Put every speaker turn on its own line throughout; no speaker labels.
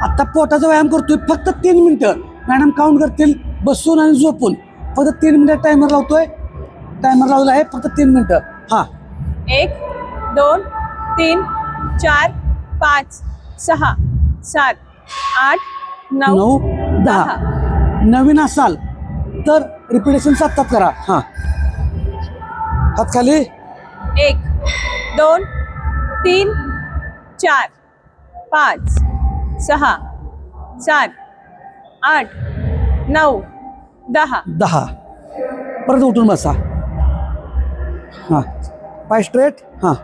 आता पोटाचा व्यायाम करतोय फक्त 3 मिनिटं. मॅडम काउंट करतील बसून आणि झोपून. फक्त 3 मिनिटं टायमर लावतोय. टायमर लावला आहे फक्त 3 मिनिटं. हां
1 2 3 4 5 6 7 8 9
9 10. नवीन असाल तर रिपिटेशन 7 करा. हां हात खाली.
1 2 3 4 5 6 7 8 9 10.
10. परत उठून बसा. हां पाय स्ट्रेट. हां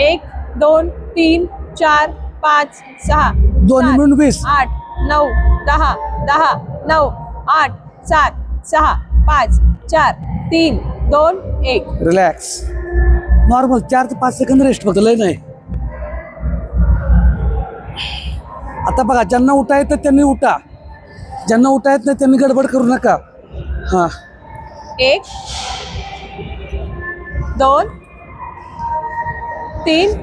1 2 3 4 5 6
दोन्ही मिळून 20.
8 9 10 10 9 8 7 6 5 4 3 2 1.
रिलॅक्स. नॉर्मल 4 ते 5 सेकंद रेस्ट फक्त, लय नाही. आता बघा, ज्यांना उठा येतं त्यांनी उठा, ज्यांना उठा येत नाही त्यांनी गडबड करू नका. हां
1 2 3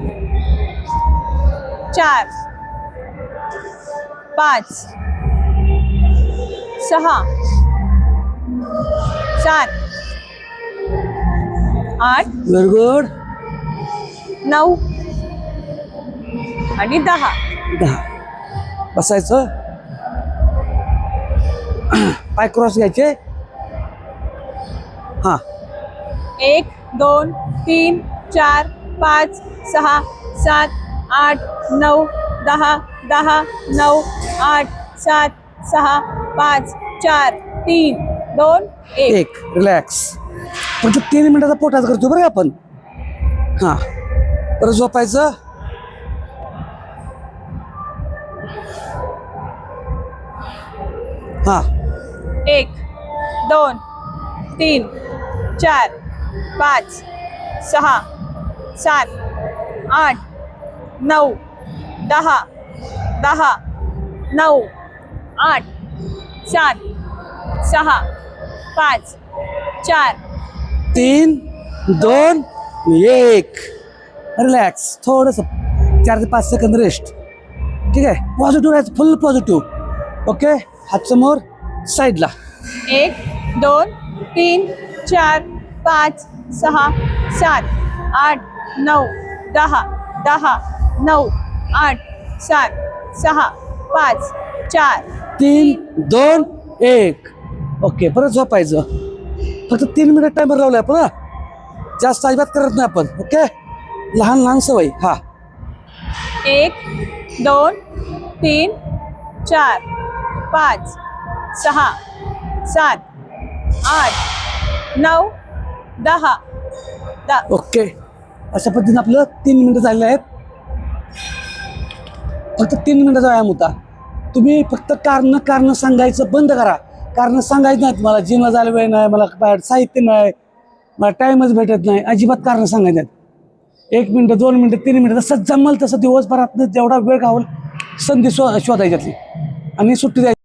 4 5 6 7 8
व्हेरी गुड.
9 आणि 10.
10. बसायचं. पाय क्रॉस घ्यायचे. हां
1 2 3 4 5 6 7 8 9 10 10 9 8 7 6 5 4 3 2 1.
1. रिलॅक्स. म्हणजे 3 मिनिटाचा पोटाचा करतो बरं का आपण. हां परत झोपायचं. हां
1 2 3 4 5 6 7 8 9 10 10 9 8 7 6 5 4
3 2 1. रिलॅक्स. थोडंसं 4 ते 5 सेकंद रेस्ट. ठीक आहे. पॉझिटिव्ह राहायचं, फुल पॉझिटिव्ह. ओके. हात समोर साईडला.
1 2 3 4 5 6 7 8 9 10 10 9 8 7 6 5 4
3 2 1. ओके. परत झोपायचं. फक्त 3 मिनिट टायमर लावलाय आपण. हां जास्त अजिबात करत नाही आपण. ओके. लहान लहान सवय. हां
1 2 3 4 5 6 7 8 9 10
ओके. अशा पद्धतीने आपलं 3 मिनिटं झालेले आहेत. फक्त 3 मिनिटाचा व्यायाम होता. तुम्ही फक्त कारण सांगायचं बंद करा. कारण सांगायचं नाहीत. मला जिमला जायला वेळ नाही, मला बाहेर साहित्य नाही, मला टाईमच भेटत नाही, अजिबात कारण सांगायचं नाहीत. 1 मिनिटं 2 मिनिटं 3 मिनिटं जसं जमल तसं दिवसभरात जेवढा वेळ घावल संधी शोधायच्यातली आणि सुट्टी द्यायची.